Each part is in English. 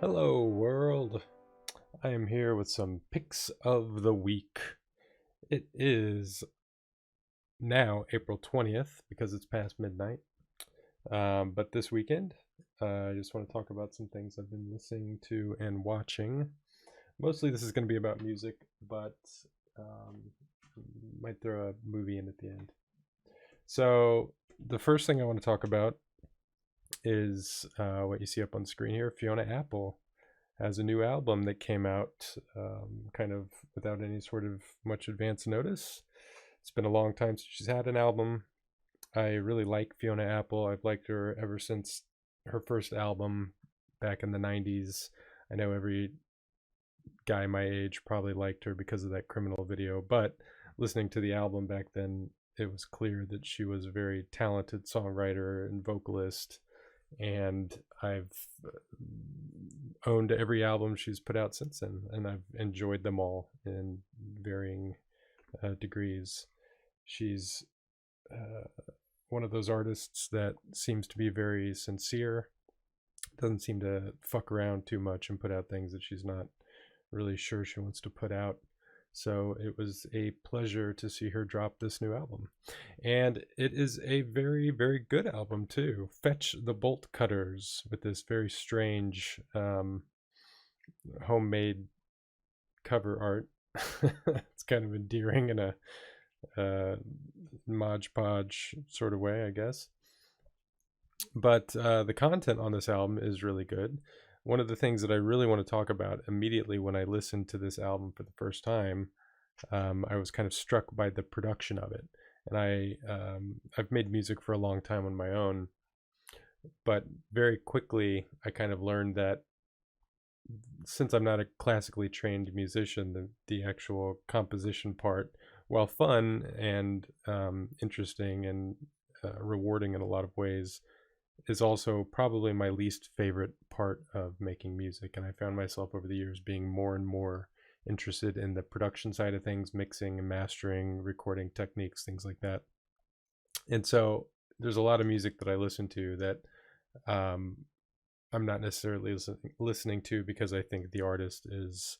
Hello, world. I am here with some picks of the week. It is now April 20th because it's past midnight. But this weekend, I just want to talk about some things I've been listening to and watching. Mostly this is going to be about music, but um, might throw a movie in at the end. So, the first thing I want to talk about is what you see up on the screen here. Fiona Apple has a new album that came out kind of without any sort of much advance notice. It's been a long time since she's had an album. I really like Fiona Apple. I've liked her ever since her first album back in the 90s. I know every guy my age probably liked her because of that Criminal video, but listening to the album back then, it was clear that she was a very talented songwriter and vocalist, and I've owned every album she's put out since then, and I've enjoyed them all in varying degrees. She's uh, one of those artists that seems to be very sincere, doesn't seem to fuck around too much and put out things that she's not really sure she wants to put out. So it was a pleasure to see her drop this new album. And it is a very, very good album, too. Fetch the Bolt Cutters with this very strange homemade cover art. It's kind of endearing in a Mod Podge sort of way, I guess. But the content on this album is really good. One of the things that I really want to talk about immediately when I listened to this album for the first time, I was kind of struck by the production of it. And I've made music for a long time on my own, but very quickly I kind of learned that since I'm not a classically trained musician, the actual composition part, while fun and interesting and rewarding in a lot of ways, is also probably my least favorite part of making music. And I found myself over the years being more and more interested in the production side of things, mixing and mastering, recording techniques, things like that. And so there's a lot of music that I listen to that um, I'm not necessarily listening to because I think the artist is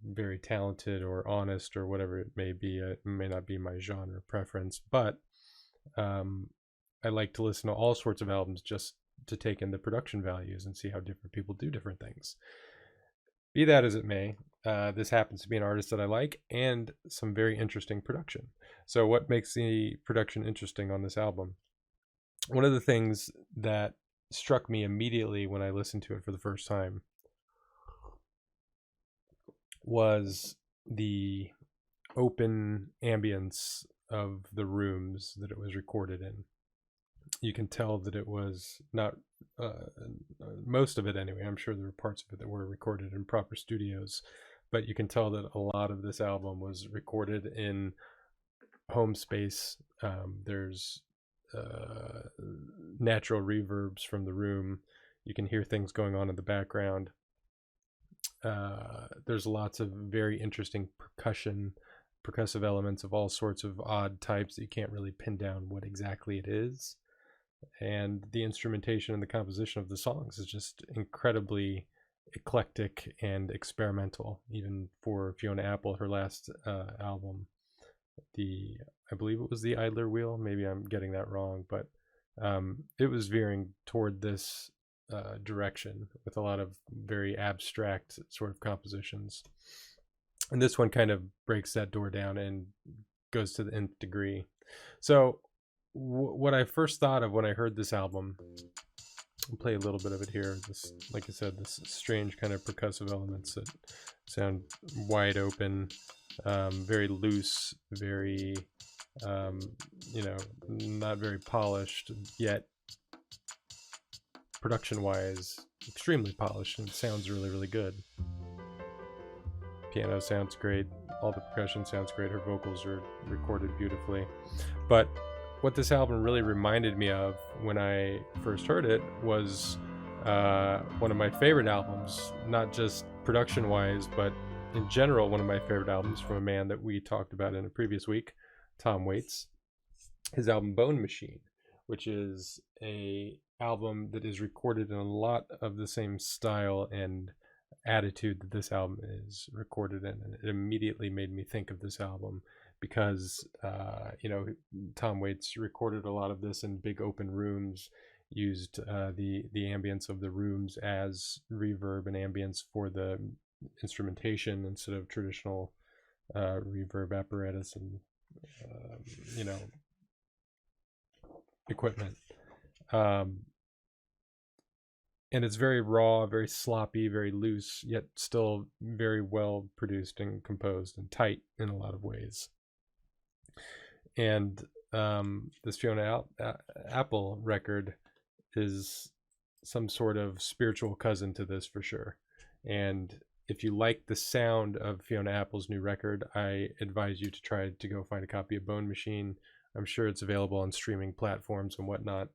very talented or honest or whatever it may be. It may not be my genre preference, but um, I like to listen to all sorts of albums just to take in the production values and see how different people do different things. Be that as it may, this happens to be an artist that I like and some very interesting production. So, what makes the production interesting on this album? One of the things that struck me immediately when I listened to it for the first time was the open ambience of the rooms that it was recorded in. You can tell that it was not most of it anyway. I'm sure there were parts of it that were recorded in proper studios, but you can tell that a lot of this album was recorded in home space. There's natural reverbs from the room. You can hear things going on in the background. There's lots of very interesting percussive elements of all sorts of odd types that you can't really pin down what exactly it is. And the instrumentation and the composition of the songs is just incredibly eclectic and experimental, even for Fiona Apple, her last album. The I believe it was the Idler Wheel. Maybe I'm getting that wrong, but it was veering toward this direction with a lot of very abstract sort of compositions. And this one kind of breaks that door down and goes to the nth degree. So what I first thought of when I heard this album, I'll play a little bit of it here. This, like I said, this strange kind of percussive elements that sound wide open, very loose, very, um, not very polished, yet production-wise, extremely polished and sounds really, really good. Piano sounds great. All the percussion sounds great. Her vocals are recorded beautifully. But what this album really reminded me of when I first heard it was one of my favorite albums, not just production wise, but in general, one of my favorite albums from a man that we talked about in a previous week, Tom Waits. His album Bone Machine, which is a album that is recorded in a lot of the same style and attitude that this album is recorded in, and it immediately made me think of this album because Tom Waits recorded a lot of this in big open rooms, used the ambience of the rooms as reverb and ambience for the instrumentation instead of traditional reverb apparatus and equipment. And it's very raw, very sloppy, very loose, yet still very well produced and composed and tight in a lot of ways. And this Fiona Apple record is some sort of spiritual cousin to this for sure. And if you like the sound of Fiona Apple's new record, I advise you to try to go find a copy of Bone Machine. I'm sure it's available on streaming platforms and whatnot.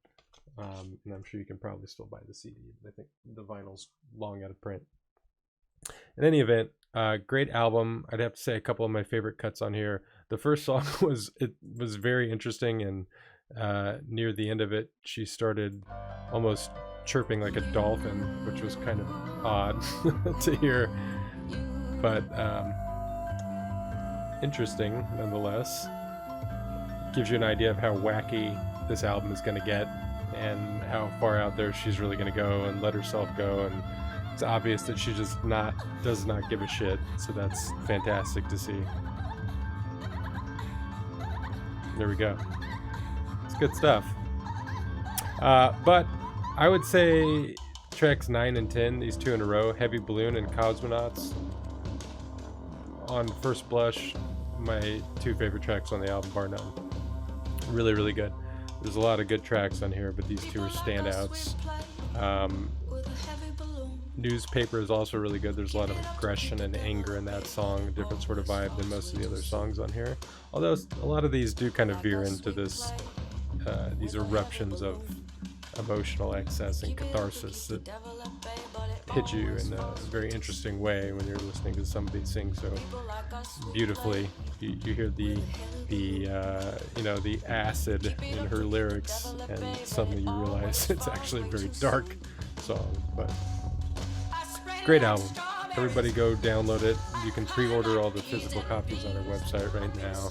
And I'm sure you can probably still buy the CD. I think the vinyl's long out of print. In any event, great album. I'd have to say a couple of my favorite cuts on here. The first song was very interesting, and near the end of it, she started almost chirping like a dolphin, which was kind of odd to hear, but interesting nonetheless. Gives you an idea of how wacky this album is going to get and how far out there she's really going to go and let herself go, and it's obvious that she just does not give a shit, so that's fantastic to see. There we go. It's good stuff. But I would say tracks 9 and 10, these two in a row, Heavy Balloon and Cosmonauts, on first blush, my two favorite tracks on the album, bar none. Really, really good. There's a lot of good tracks on here, but these two are standouts. Newspaper is also really good. There's a lot of aggression and anger in that song, a different sort of vibe than most of the other songs on here. Although a lot of these do kind of veer into this, these eruptions of emotional excess and catharsis that hit you in a very interesting way when you're listening to somebody sing so beautifully. You hear the acid in her lyrics, and suddenly you realize it's actually a very dark song. But great album. Everybody go download it. You can pre-order all the physical copies on our website right now,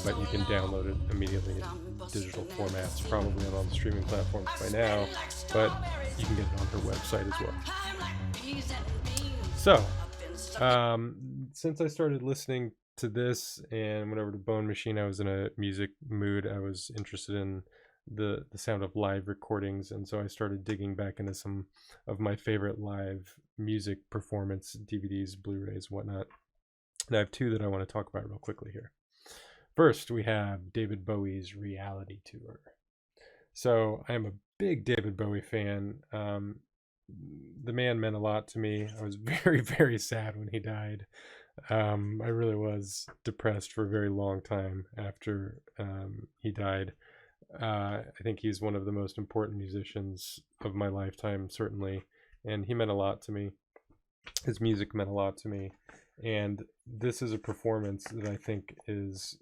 but you can download it immediately in digital formats, probably on all the streaming platforms by now, but you can get it on her website as well. So, since I started listening to this and went over to Bone Machine, I was in a music mood. I was interested in the sound of live recordings, and so I started digging back into some of my favorite live music performance DVDs, Blu-rays, whatnot. And I have two that I want to talk about real quickly here. First, we have David Bowie's Reality Tour. So I am a big David Bowie fan. The man meant a lot to me. I was very, very sad when he died. I really was depressed for a very long time after he died. I think he's one of the most important musicians of my lifetime, certainly, and he meant a lot to me. His music meant a lot to me, and this is a performance that I think is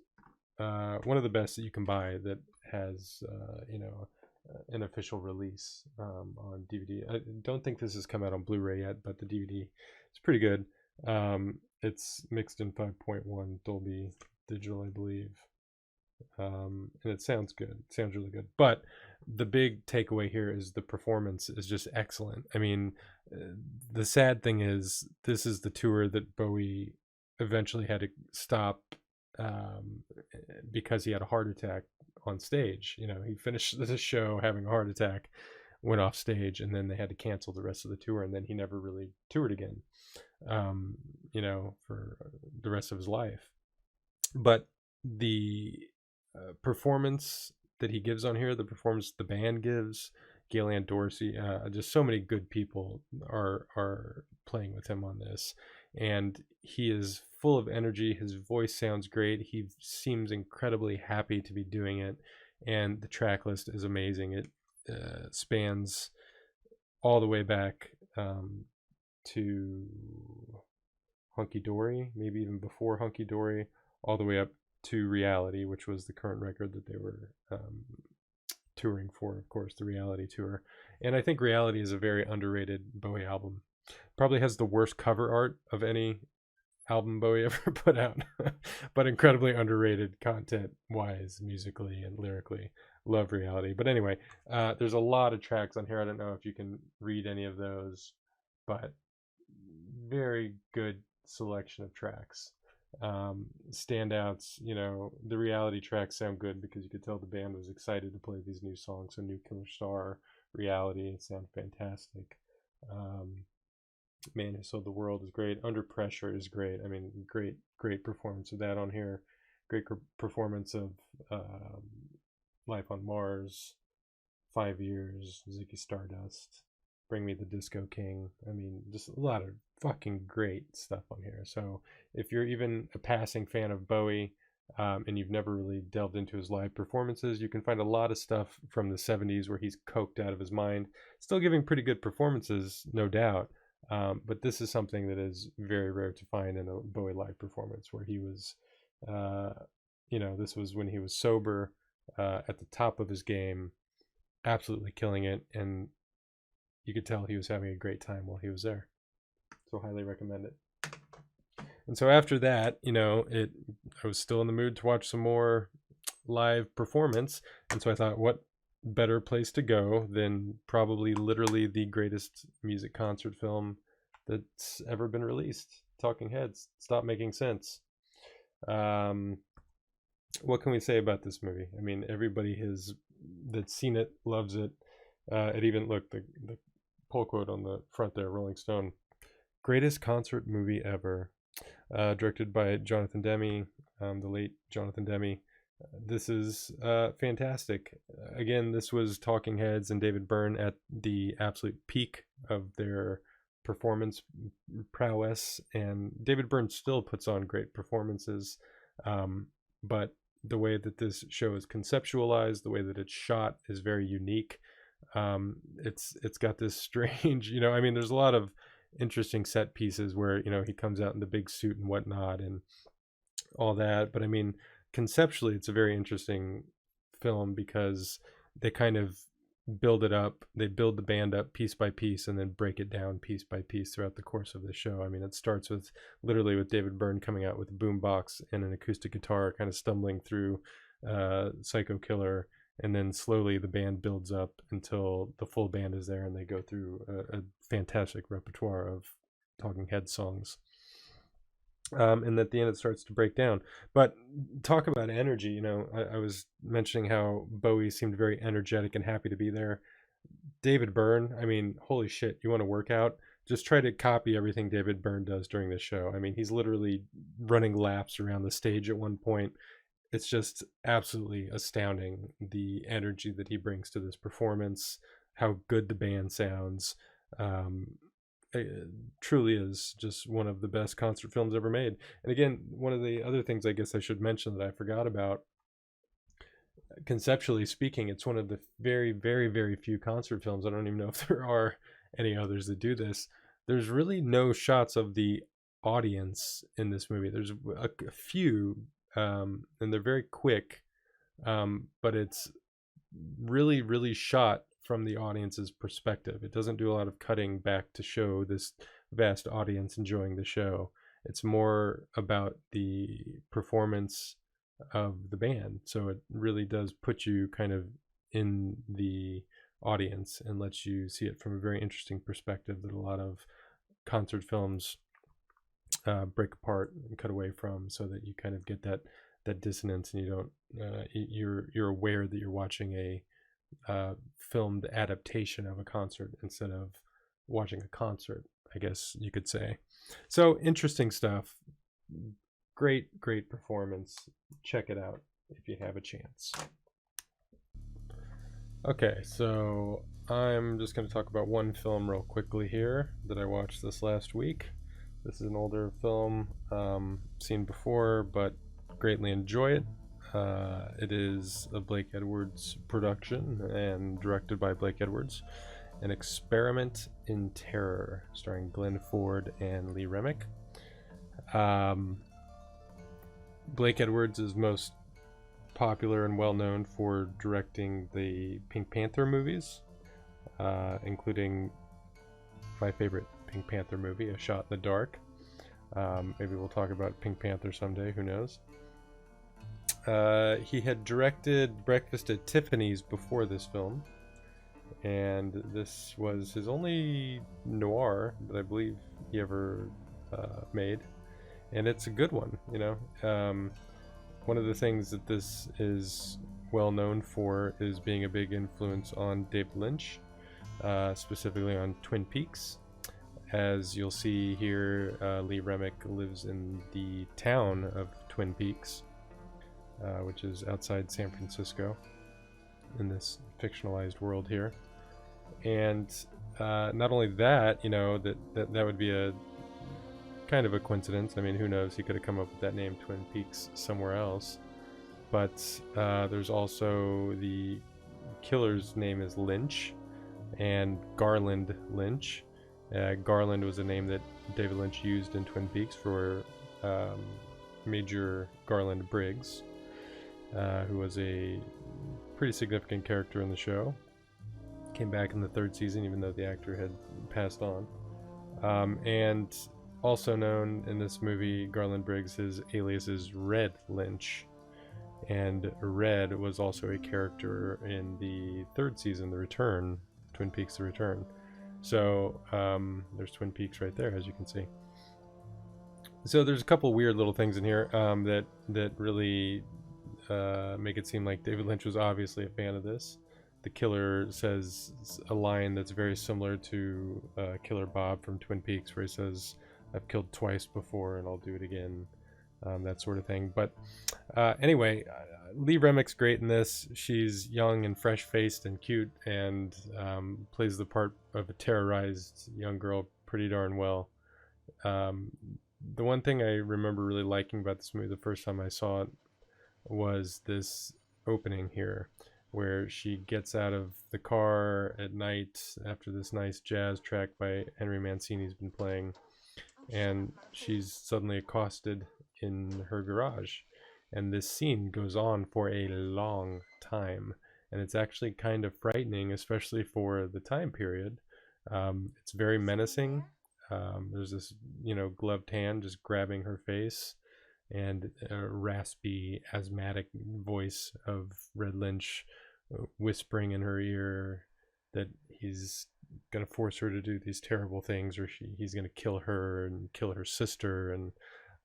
one of the best that you can buy that has an official release on DVD. I don't think this has come out on Blu-ray yet, but the DVD is pretty good. It's mixed in 5.1 Dolby Digital, I believe. And it sounds good. It sounds really good. But the big takeaway here is the performance is just excellent. I mean, the sad thing is this is the tour that Bowie eventually had to stop because he had a heart attack on stage. He finished the show having a heart attack, went off stage, and then they had to cancel the rest of the tour, and then he never really toured again, for the rest of his life. But the performance that he gives on here, the performance the band gives, Galen Dorsey, just so many good people are playing with him on this, and he is full of energy. His voice sounds great. He seems incredibly happy to be doing it, and the track list is amazing. It spans all the way back to Hunky Dory, maybe even before Hunky Dory, all the way up to Reality, which was the current record that they were touring for, of course, the Reality tour. And I think Reality is a very underrated Bowie album. Probably has the worst cover art of any album Bowie ever put out, but incredibly underrated content-wise, musically and lyrically. Love Reality. But anyway, there's a lot of tracks on here. I don't know if you can read any of those, but very good selection of tracks. Standouts, the Reality tracks sound good because you could tell the band was excited to play these new songs. So New Killer Star, Reality, sound fantastic. Man Who Sold the World is great. Under Pressure is great. I mean, great performance of that on here. Great performance of Life on Mars, 5 Years, Ziggy Stardust, Bring Me the Disco King. I mean, just a lot of fucking great stuff on here. So if you're even a passing fan of Bowie, and you've never really delved into his live performances, you can find a lot of stuff from the 70s where he's coked out of his mind, still giving pretty good performances, no doubt. But this is something that is very rare to find in a Bowie live performance where he was, this was when he was sober, at the top of his game, absolutely killing it. And you could tell he was having a great time while he was there. So highly recommend it. And so after that, I was still in the mood to watch some more live performance. And so I thought, what better place to go than probably literally the greatest music concert film that's ever been released. Talking Heads, Stop Making Sense. What can we say about this movie? I mean, everybody that's seen it loves it. It even, look, the pull quote on the front there, Rolling Stone, greatest concert movie ever. Directed by Jonathan Demme, the late Jonathan Demme. This is fantastic. Again, this was Talking Heads and David Byrne at the absolute peak of their performance prowess, and David Byrne still puts on great performances, but the way that this show is conceptualized, the way that it's shot is very unique. It's got this strange, I mean, there's a lot of interesting set pieces where he comes out in the big suit and whatnot and all that, but I mean, conceptually it's a very interesting film because they kind of build it up, they build the band up piece by piece and then break it down piece by piece throughout the course of the show. I mean, it starts with literally with David Byrne coming out with a boombox and an acoustic guitar, kind of stumbling through Psycho Killer, and then slowly the band builds up until the full band is there and they go through a fantastic repertoire of Talking Head songs. And at the end it starts to break down. But talk about energy, I was mentioning how Bowie seemed very energetic and happy to be there. David Byrne, I mean, holy shit, you want to work out? Just try to copy everything David Byrne does during this show. I mean, he's literally running laps around the stage at one point. It's just absolutely astounding, the energy that he brings to this performance, how good the band sounds. It truly is just one of the best concert films ever made. And again, one of the other things I guess I should mention that I forgot about, conceptually speaking, it's one of the very, very, very few concert films, I don't even know if there are any others that do this, there's really no shots of the audience in this movie. There's a few, and they're very quick, but it's really, really shot from the audience's perspective. It doesn't do a lot of cutting back to show this vast audience enjoying the show. It's more about the performance of the band. So it really does put you kind of in the audience and lets you see it from a very interesting perspective that a lot of concert films break apart and cut away from, so that you kind of get that dissonance and you don't you're aware that you're watching a filmed adaptation of a concert instead of watching a concert, I guess you could say. So interesting stuff. Great performance. Check it out if you have a chance. Okay, so I'm just going to talk about one film real quickly here that I watched this last week. This is an older film, seen before, but greatly enjoy it. It is a Blake Edwards production and directed by Blake Edwards. An Experiment in Terror, starring Glenn Ford and Lee Remick. Blake Edwards is most popular and well known for directing the Pink Panther movies, including my favorite Pink Panther movie, A Shot in the Dark. Maybe we'll talk about Pink Panther someday, who knows. He had directed Breakfast at Tiffany's before this film, and this was his only noir that I believe he ever made, and it's a good one. One of the things that this is well known for is being a big influence on David Lynch, specifically on Twin Peaks. As you'll see here, Lee Remick lives in the town of Twin Peaks, which is outside San Francisco in this fictionalized world here. And not only that, that would be a kind of a coincidence. I mean, who knows? He could have come up with that name, Twin Peaks, somewhere else. But there's also the killer's name is Lynch, and Garland Lynch. Garland was a name that David Lynch used in Twin Peaks for Major Garland Briggs, who was a pretty significant character in the show. Came back in the third season, even though the actor had passed on. And also known in this movie, Garland Briggs, his alias is Red Lynch. And Red was also a character in the third season, The Return, Twin Peaks The Return. So there's Twin Peaks right there, as you can see. So there's a couple weird little things in here that really make it seem like David Lynch was obviously a fan of this. The killer says a line that's very similar to Killer Bob from Twin Peaks, where he says, "I've killed twice before and I'll do it again," that sort of thing. But anyway, Lee Remick's great in this. She's young and fresh-faced and cute, and plays the part of a terrorized young girl pretty darn well. The one thing I remember really liking about this movie the first time I saw it was this opening here, where she gets out of the car at night after this nice jazz track by Henry Mancini's been playing, and she's suddenly accosted in her garage. And this scene goes on for a long time, and it's actually kind of frightening, especially for the time period. It's very menacing. There's this, gloved hand just grabbing her face, and a raspy, asthmatic voice of Red Lynch whispering in her ear that he's gonna force her to do these terrible things, or he's gonna kill her and kill her sister, and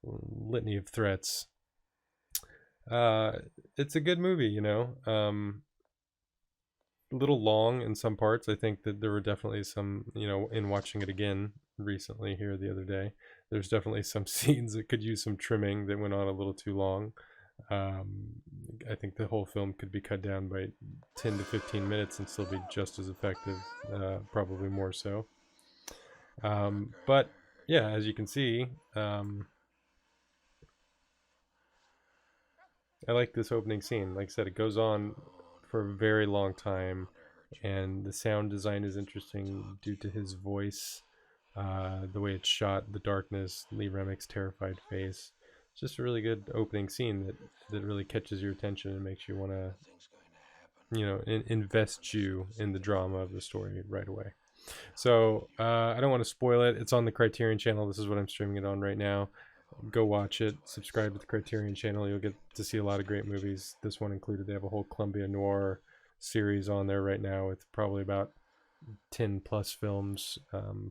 litany of threats. It's a good movie, a little long in some parts. I think that there were definitely some, in watching it again recently here the other day, there's definitely some scenes that could use some trimming that went on a little too long. I think the whole film could be cut down by 10 to 15 minutes and still be just as effective, probably more so. But yeah, as you can see, I like this opening scene. Like I said, it goes on for a very long time, and the sound design is interesting due to his voice, the way it's shot, the darkness, Lee Remick's terrified face. It's just a really good opening scene that really catches your attention and makes you want to, invest you in the drama of the story right away. So I don't want to spoil it. It's on the Criterion channel. This is what I'm streaming it on right now. Go watch it. Subscribe to the Criterion channel. You'll get to see a lot of great movies. This one included. They have a whole Columbia Noir series on there right now with probably about 10 plus films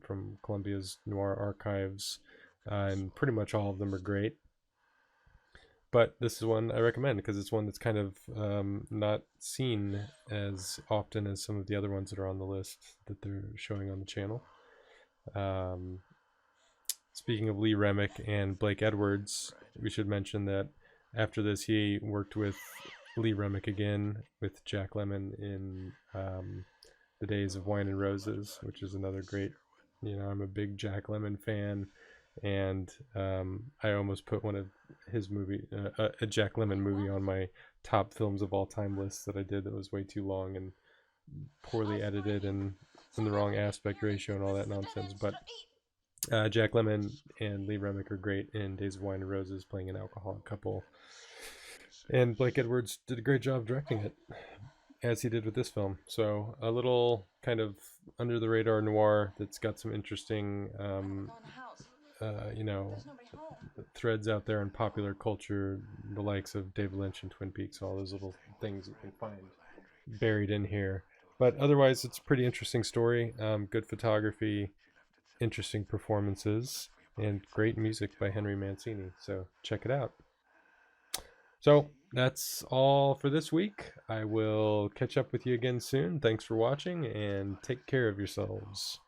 from Columbia's Noir archives, and pretty much all of them are great. But this is one I recommend because it's one that's kind of not seen as often as some of the other ones that are on the list that they're showing on the channel. Speaking of Lee Remick and Blake Edwards, we should mention that after this he worked with Lee Remick again with Jack Lemmon in The Days of Wine and Roses, which is another great, I'm a big Jack Lemmon fan, and I almost put one of his movie, a Jack Lemmon movie, on my top films of all time list that I did that was way too long and poorly edited and in the wrong aspect ratio and all that nonsense. But Jack Lemmon and Lee Remick are great in Days of Wine and Roses, playing an alcoholic couple. And Blake Edwards did a great job directing it, as he did with this film. So a little kind of under the radar noir that's got some interesting, you know, threads out there in popular culture, the likes of David Lynch and Twin Peaks, all those little things you can find buried in here. But otherwise, it's a pretty interesting story. Good photography, interesting performances, and great music by Henry Mancini. So check it out. So that's all for this week. I will catch up with you again soon. Thanks for watching and take care of yourselves.